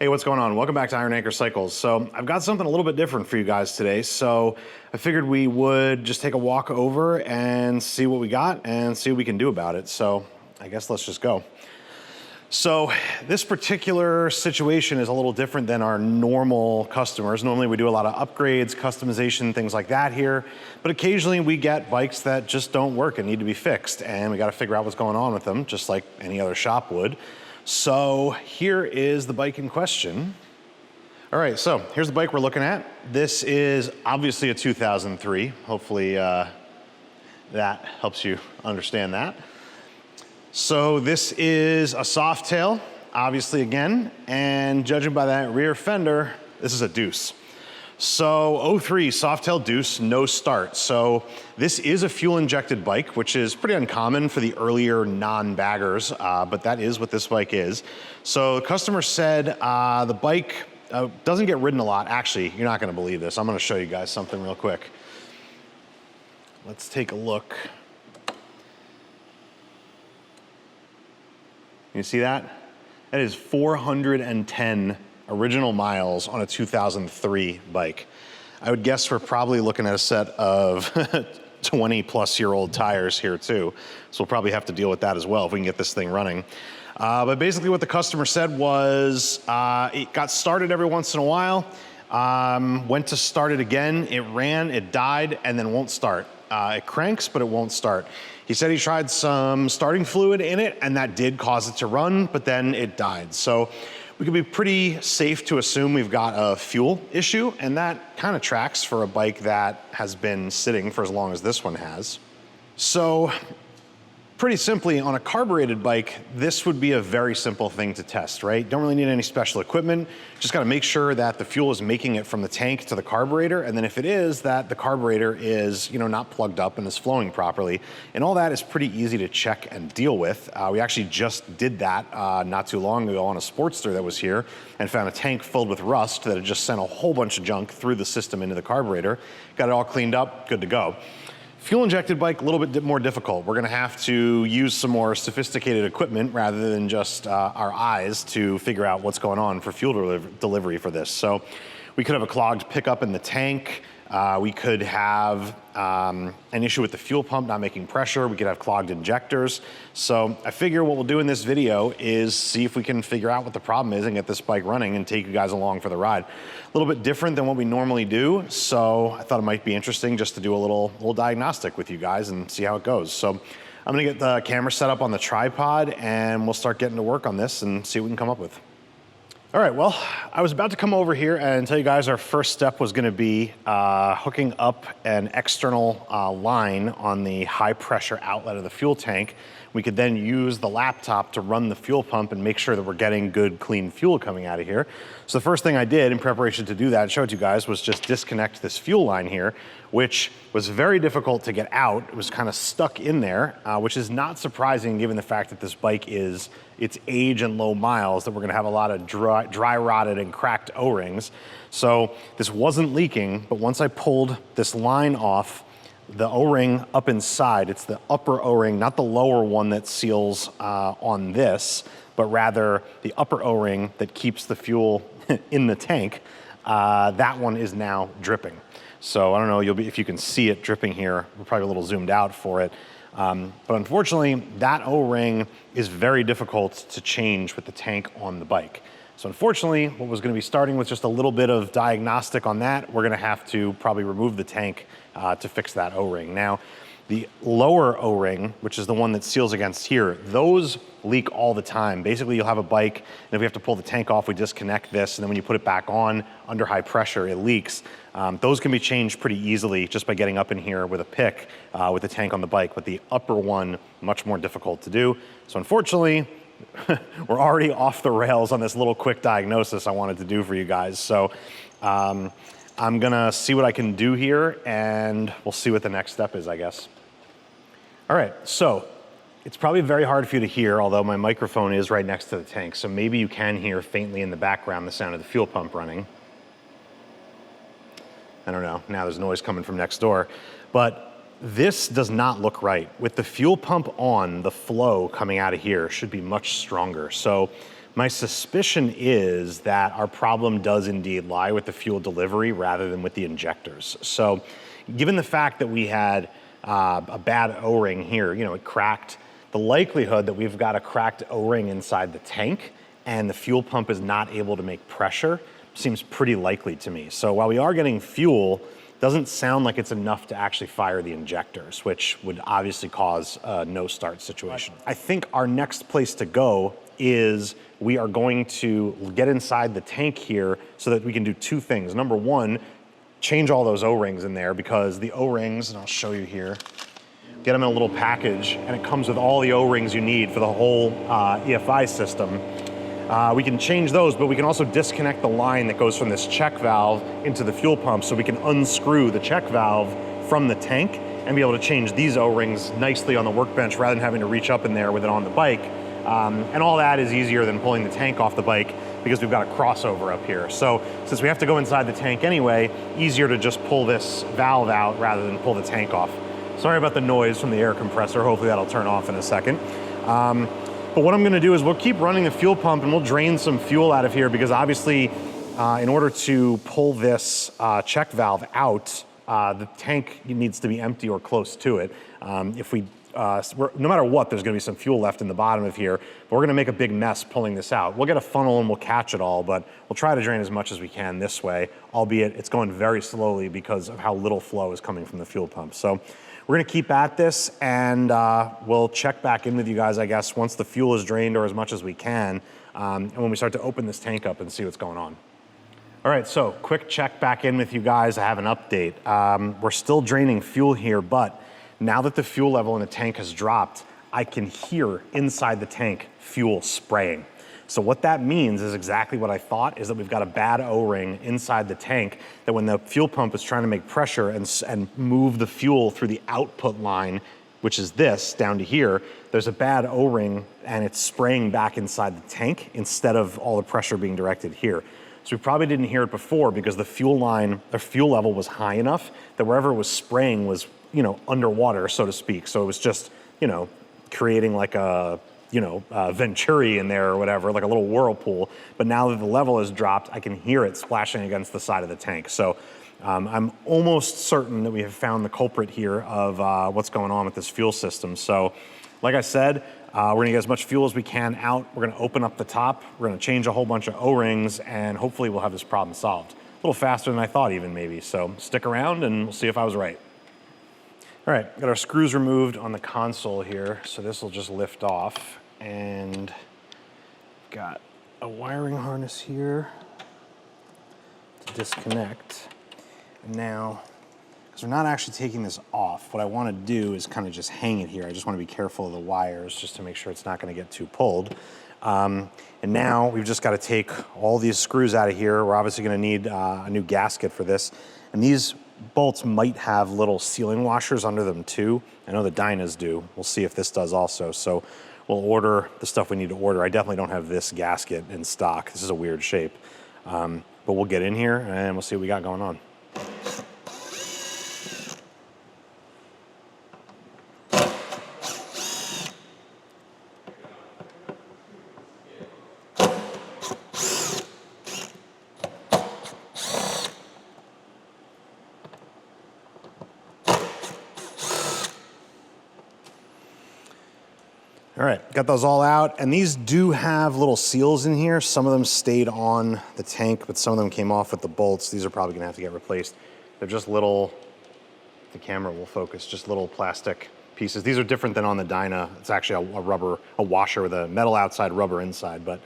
Hey, what's going on? Welcome back to Iron Anchor Cycles. So I've got something a little bit different for you guys today. So I figured we would just take a walk over and see what we got and see what we can do about it. So I guess let's just go. So this particular situation is a little different than our normal customers. Normally we do a lot of upgrades, customization, things like that here. But occasionally we get bikes that just don't work and need to be fixed. And we got to figure out what's going on with them, just like any other shop would. So here is the bike in question. All right, so here's the bike we're looking at. This is obviously a 2003. Hopefully that helps you understand that. So this is a Softail, obviously again, and judging by that rear fender, this is a Deuce. So 03 Softail Deuce, no start. So this is a fuel injected bike, which is pretty uncommon for the earlier non-baggers, but that is what this bike is. So the customer said the bike doesn't get ridden a lot. Actually, you're not gonna believe this. I'm gonna show you guys something real quick. Let's take a look. You see that? That is 410 original miles on a 2003 bike. I would guess we're probably looking at a set of 20-plus-year-old tires here too. So we'll probably have to deal with that as well if we can get this thing running. But basically what the customer said was it got started every once in a while, went to start it again, it ran, it died, and then won't start. It cranks, but it won't start. He said he tried some starting fluid in it, and that did cause it to run, but then it died. So we can be pretty safe to assume we've got a fuel issue, and that kind of tracks for a bike that has been sitting for as long as this one has. So pretty simply, on a carbureted bike, this would be a very simple thing to test, right? Don't really need any special equipment. Just gotta make sure that the fuel is making it from the tank to the carburetor, and then if it is, that the carburetor is, not plugged up and is flowing properly. And all that is pretty easy to check and deal with. We actually just did that not too long ago on a Sportster that was here and found a tank filled with rust that had just sent a whole bunch of junk through the system into the carburetor. Got it all cleaned up, good to go. Fuel injected bike, a little bit more difficult. We're gonna have to use some more sophisticated equipment rather than just our eyes to figure out what's going on for fuel delivery for this. So we could have a clogged pickup in the tank. We could have an issue with the fuel pump not making pressure. We could have clogged injectors. So I figure what we'll do in this video is see if we can figure out what the problem is and get this bike running and take you guys along for the ride. A little bit different than what we normally do, so I thought it might be interesting just to do a little diagnostic with you guys and see how it goes. So I'm gonna get the camera set up on the tripod and we'll start getting to work on this and see what we can come up with. All right, well, I was about to come over here and tell you guys our first step was gonna be hooking up an external line on the high pressure outlet of the fuel tank. We could then use the laptop to run the fuel pump and make sure that we're getting good, clean fuel coming out of here. So the first thing I did in preparation to do that, and show it to you guys, was just disconnect this fuel line here, which was very difficult to get out. It was kind of stuck in there, which is not surprising given the fact that this bike is its age and low miles, that we're gonna have a lot of dry rotted and cracked O-rings. So this wasn't leaking, but once I pulled this line off, the O-ring up inside, it's the upper O-ring, not the lower one that seals on this, but rather the upper O-ring that keeps the fuel in the tank, that one is now dripping. So I don't know if you can see it dripping here. We're probably a little zoomed out for it. But unfortunately, that O-ring is very difficult to change with the tank on the bike. So unfortunately, what was gonna be starting with just a little bit of diagnostic on that, we're gonna have to probably remove the tank to fix that O-ring. Now, the lower O-ring, which is the one that seals against here, those leak all the time. Basically, you'll have a bike, and if we have to pull the tank off, we disconnect this, and then when you put it back on under high pressure, it leaks. Those can be changed pretty easily just by getting up in here with a pick with the tank on the bike, but the upper one, much more difficult to do. So unfortunately, we're already off the rails on this little quick diagnosis I wanted to do for you guys. So I'm gonna see what I can do here, and we'll see what the next step is, I guess. All right, so it's probably very hard for you to hear, although my microphone is right next to the tank, so maybe you can hear faintly in the background the sound of the fuel pump running. I don't know, now there's noise coming from next door. But this does not look right. With the fuel pump on, the flow coming out of here should be much stronger. So My suspicion is that our problem does indeed lie with the fuel delivery rather than with the injectors. So given the fact that we had a bad O-ring here, you know, it cracked, the likelihood that we've got a cracked O-ring inside the tank and the fuel pump is not able to make pressure seems pretty likely to me. So while we are getting fuel, doesn't sound like it's enough to actually fire the injectors, which would obviously cause a no start situation. I think our next place to go is we are going to get inside the tank here so that we can do two things. Number one, change all those O-rings in there, because the O-rings, and I'll show you here, get them in a little package and it comes with all the O-rings you need for the whole EFI system. We can change those, but we can also disconnect the line that goes from this check valve into the fuel pump, so we can unscrew the check valve from the tank and be able to change these O-rings nicely on the workbench rather than having to reach up in there with it on the bike. And all that is easier than pulling the tank off the bike because we've got a crossover up here. So since we have to go inside the tank anyway, easier to just pull this valve out rather than pull the tank off. Sorry about the noise from the air compressor. Hopefully that'll turn off in a second. But what I'm gonna do is we'll keep running the fuel pump and we'll drain some fuel out of here, because obviously in order to pull this check valve out, the tank needs to be empty or close to it. No matter what, there's gonna be some fuel left in the bottom of here, but we're gonna make a big mess pulling this out. We'll get a funnel and we'll catch it all, but we'll try to drain as much as we can this way, albeit it's going very slowly because of how little flow is coming from the fuel pump. So we're gonna keep at this, and we'll check back in with you guys, I guess, once the fuel is drained or as much as we can, and when we start to open this tank up and see what's going on. All right, so quick check back in with you guys. I have an update. We're still draining fuel here, but now that the fuel level in the tank has dropped, I can hear inside the tank fuel spraying. So what that means is exactly what I thought, is that we've got a bad O-ring inside the tank, that when the fuel pump is trying to make pressure and move the fuel through the output line, which is this, down to here, there's a bad O-ring and it's spraying back inside the tank instead of all the pressure being directed here. So we probably didn't hear it before because the fuel line, the fuel level was high enough that wherever it was spraying was, you know, underwater, so to speak. So it was just, you know, creating like a, you know, Venturi in there or whatever, like a little whirlpool. But now that the level has dropped, I can hear it splashing against the side of the tank. So I'm almost certain that we have found the culprit here of what's going on with this fuel system. So like I said, we're gonna get as much fuel as we can out. We're gonna open up the top. We're gonna change a whole bunch of O-rings, and hopefully we'll have this problem solved. A little faster than I thought even, maybe. So stick around and we'll see if I was right. All right, got our screws removed on the console here, so this will just lift off. And got a wiring harness here to disconnect. And now, because we're not actually taking this off, what I want to do is kind of just hang it here. I just want to be careful of the wires just to make sure it's not going to get too pulled. And now we've just got to take all these screws out of here. We're obviously going to need a new gasket for this. And these bolts might have little sealing washers under them too. I know the Dynas do. We'll see if this does also. So we'll order the stuff we need to order. I definitely don't have this gasket in stock. This is a weird shape. But we'll get in here and we'll see what we got going on. All right, got those all out, and these do have little seals in here. Some of them stayed on the tank, but some of them came off with the bolts. These are probably gonna have to get replaced. They're just little, the camera will focus, just little plastic pieces. These are different than on the Dyna. It's actually a washer with a metal outside, rubber inside, but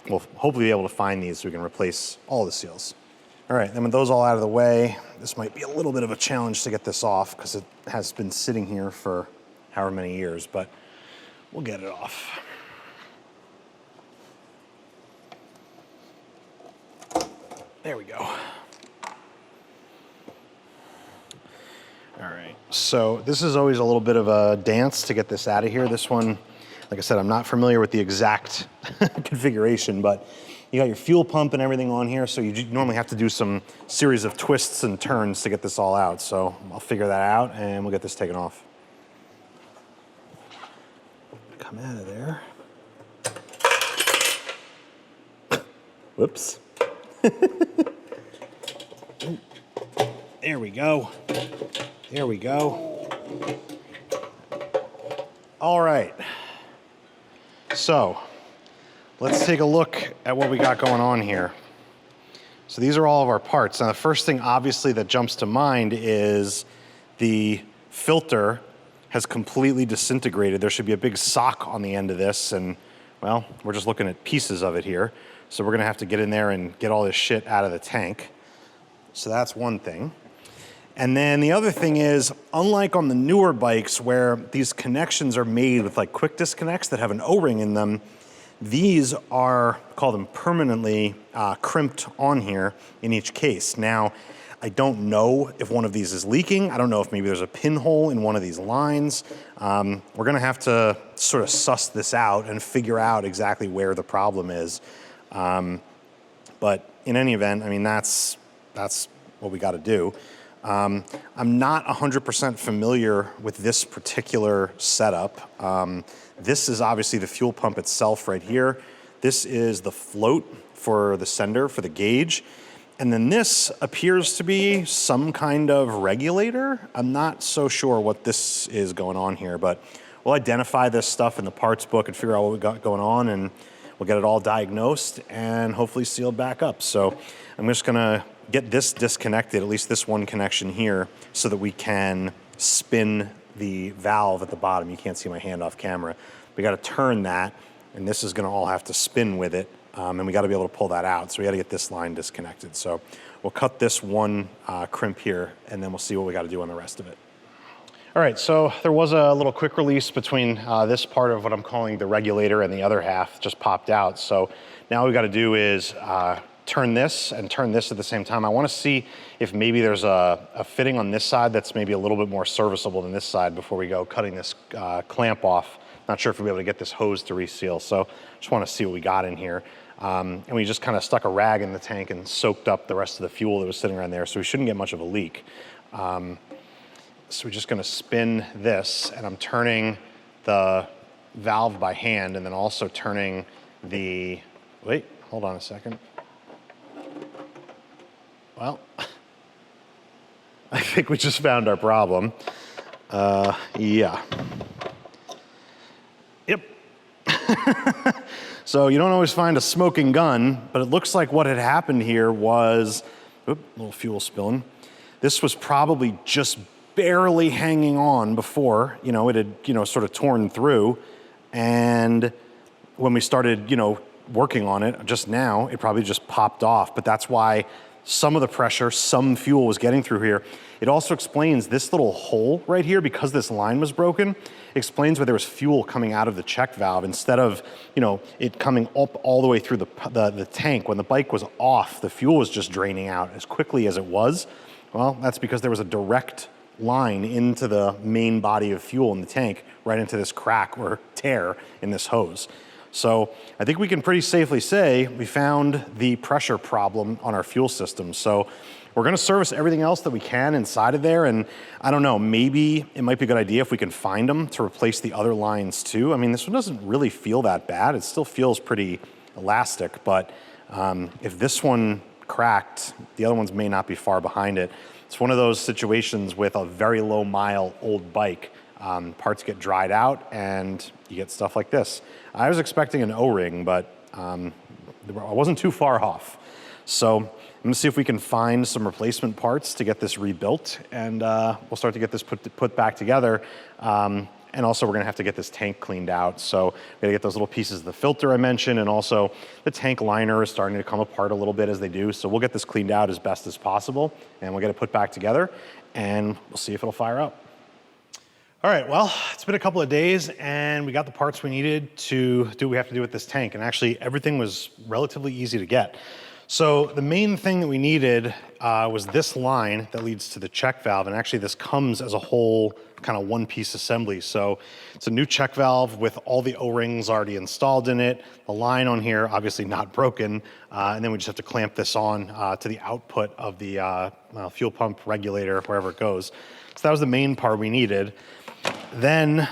we'll hopefully be able to find these so we can replace all the seals. All right, then with those all out of the way, this might be a little bit of a challenge to get this off because it has been sitting here for however many years, but we'll get it off. There we go. All right, so this is always a little bit of a dance to get this out of here. This one, like I said, I'm not familiar with the exact configuration, but you got your fuel pump and everything on here, so you normally have to do some series of twists and turns to get this all out. So I'll figure that out and we'll get this taken off. Come out of there. Whoops. There we go. There we go. All right. So let's take a look at what we got going on here. So these are all of our parts. Now the first thing obviously that jumps to mind is the filter has completely disintegrated. There should be a big sock on the end of this, and well, we're just looking at pieces of it here. So we're gonna have to get in there and get all this shit out of the tank. So that's one thing. And then the other thing is, unlike on the newer bikes where these connections are made with like quick disconnects that have an O-ring in them, these are, call them permanently crimped on here in each case. Now, I don't know if one of these is leaking. I don't know if maybe there's a pinhole in one of these lines. We're gonna have to sort of suss this out and figure out exactly where the problem is. But in any event, I mean, that's what we gotta do. I'm not 100% familiar with this particular setup. This is obviously the fuel pump itself right here. This is the float for the sender, for the gauge. And then this appears to be some kind of regulator. I'm not so sure what this is going on here, but we'll identify this stuff in the parts book and figure out what we got going on, and we'll get it all diagnosed and hopefully sealed back up. So I'm just gonna get this disconnected, at least this one connection here, so that we can spin the valve at the bottom. You can't see my hand off camera. We gotta turn that, and this is gonna all have to spin with it, and we gotta be able to pull that out. So we gotta get this line disconnected. So we'll cut this one crimp here, and then we'll see what we gotta do on the rest of it. All right, so there was a little quick release between this part of what I'm calling the regulator and the other half just popped out. So now what we gotta do is turn this and turn this at the same time. I wanna see if maybe there's a fitting on this side that's maybe a little bit more serviceable than this side before we go cutting this clamp off. Not sure if we'll be able to get this hose to reseal, so just wanna see what we got in here. And we just kind of stuck a rag in the tank and soaked up the rest of the fuel that was sitting around there, so we shouldn't get much of a leak. So we're just gonna spin this, and I'm turning the valve by hand and then also turning the, wait, hold on a second. Well, I think we just found our problem. Yeah. Yep. So you don't always find a smoking gun, but it looks like what had happened here was, oop, a little fuel spilling. This was probably just barely hanging on before, it had, sort of torn through. And when we started, working on it just now, it probably just popped off. But that's why some of the pressure, some fuel was getting through here. It also explains this little hole right here, because this line was broken, explains why there was fuel coming out of the check valve instead of, it coming up all the way through the tank. When the bike was off, the fuel was just draining out as quickly as it was. Well, that's because there was a direct line into the main body of fuel in the tank, right into this crack or tear in this hose. So I think we can pretty safely say we found the pressure problem on our fuel system. So we're gonna service everything else that we can inside of there, and I don't know, maybe it might be a good idea if we can find them to replace the other lines too. I mean, this one doesn't really feel that bad. It still feels pretty elastic, but if this one cracked, the other ones may not be far behind it. It's one of those situations with a very low mile old bike. Parts get dried out and you get stuff like this. I was expecting an O-ring, but I wasn't too far off. So I'm gonna see if we can find some replacement parts to get this rebuilt, and we'll start to get this put back together. And also we're gonna have to get this tank cleaned out. So we gotta get those little pieces of the filter I mentioned, and also the tank liner is starting to come apart a little bit as they do. So we'll get this cleaned out as best as possible, and we'll get it put back together, and we'll see if it'll fire up. All right, well, it's been a couple of days, and we got the parts we needed to do what we have to do with this tank, and actually everything was relatively easy to get. So the main thing that we needed was this line that leads to the check valve, and actually this comes as a whole kind of one-piece assembly. So it's a new check valve with all the O-rings already installed in it, the line on here obviously not broken, and then we just have to clamp this on to the output of the fuel pump regulator, wherever it goes. So that was the main part we needed. Then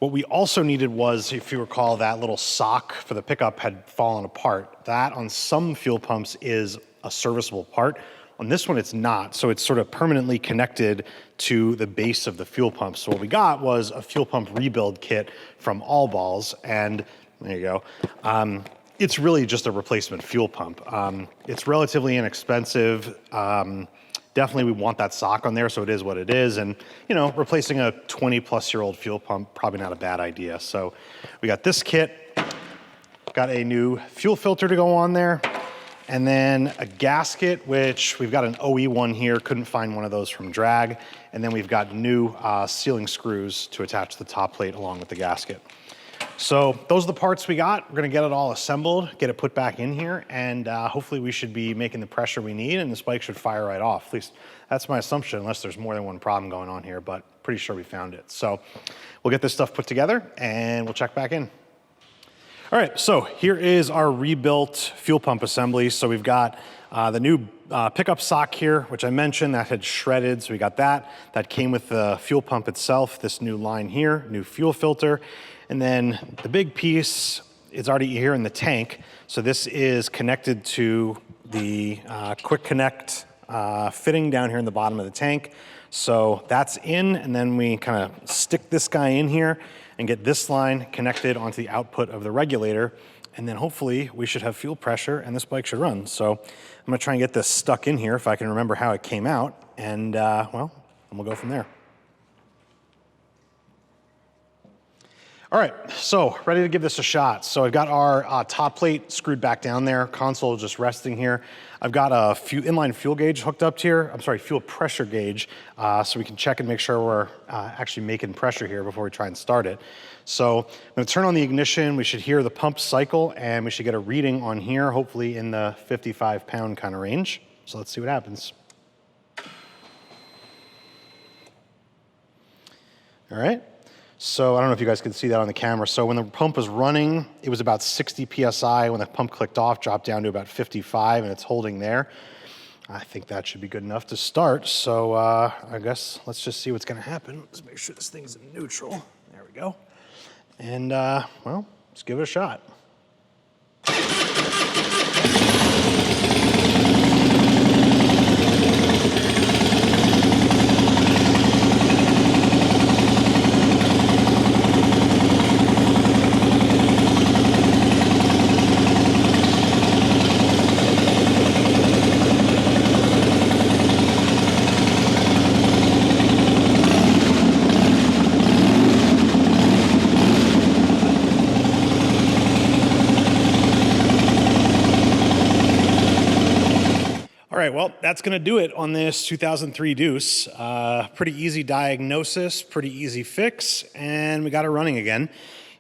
What we also needed was, if you recall, that little sock for the pickup had fallen apart. That on some fuel pumps is a serviceable part. On this one, it's not, so it's sort of permanently connected to the base of the fuel pump. So what we got was a fuel pump rebuild kit from All Balls, and there you go. It's really just a replacement fuel pump. It's relatively inexpensive. Definitely we want that sock on there, so it is what it is. And, you know, replacing a 20-plus-year-old fuel pump, probably not a bad idea. So we got this kit, got a new fuel filter to go on there, and then a gasket, which we've got an OE one here, couldn't find one of those from drag. And then we've got new sealing screws to attach the top plate along with the gasket. So those are the parts we got. We're gonna get it all assembled, get it put back in here, and hopefully we should be making the pressure we need and this bike should fire right off. At least that's my assumption, unless there's more than one problem going on here, but pretty sure we found it. So we'll get this stuff put together and we'll check back in. All right, so here is our rebuilt fuel pump assembly. So we've got the new pickup sock here, which I mentioned, that had shredded, so we got that. That came with the fuel pump itself, this new line here, new fuel filter. And then the big piece is already here in the tank. So this is connected to the quick connect fitting down here in the bottom of the tank. So that's in, and then we kind of stick this guy in here and get this line connected onto the output of the regulator. And then hopefully we should have fuel pressure and this bike should run. So I'm gonna try and get this stuck in here if I can remember how it came out. And well, and we'll go from there. All right, so ready to give this a shot. So I've got our top plate screwed back down there, console just resting here. I've got a inline fuel gauge hooked up here. I'm sorry, fuel pressure gauge, so we can check and make sure we're actually making pressure here before we try and start it. So I'm gonna turn on the ignition. We should hear the pump cycle and we should get a reading on here, hopefully in the 55-pound kind of range. So let's see what happens. All right. So I don't know if you guys can see that on the camera. So when the pump was running, it was about 60 PSI. When the pump clicked off, dropped down to about 55, and it's holding there. I think that should be good enough to start. So I guess let's just see what's gonna happen. Let's make sure this thing's in neutral. There we go. And well, let's give it a shot. All right, well, that's gonna do it on this 2003 Deuce. Pretty easy diagnosis, pretty easy fix, and we got it running again.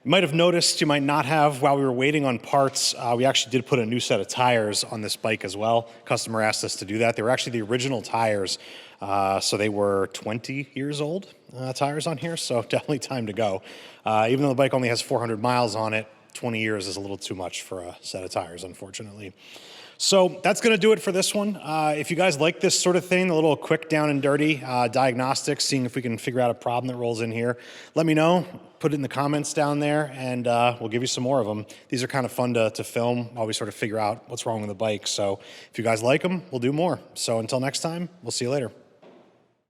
You might have noticed, you might not have, while we were waiting on parts, we actually did put a new set of tires on this bike as well. Customer asked us to do that. They were actually the original tires, so they were 20 years old, tires on here, so definitely time to go. Even though the bike only has 400 miles on it, 20 years is a little too much for a set of tires, unfortunately. So that's gonna do it for this one. If you guys like this sort of thing, a little quick down and dirty diagnostics, seeing if we can figure out a problem that rolls in here, let me know, put it in the comments down there, and we'll give you some more of them. These are kind of fun to film while we sort of figure out what's wrong with the bike. So if you guys like them, we'll do more. So until next time, we'll see you later.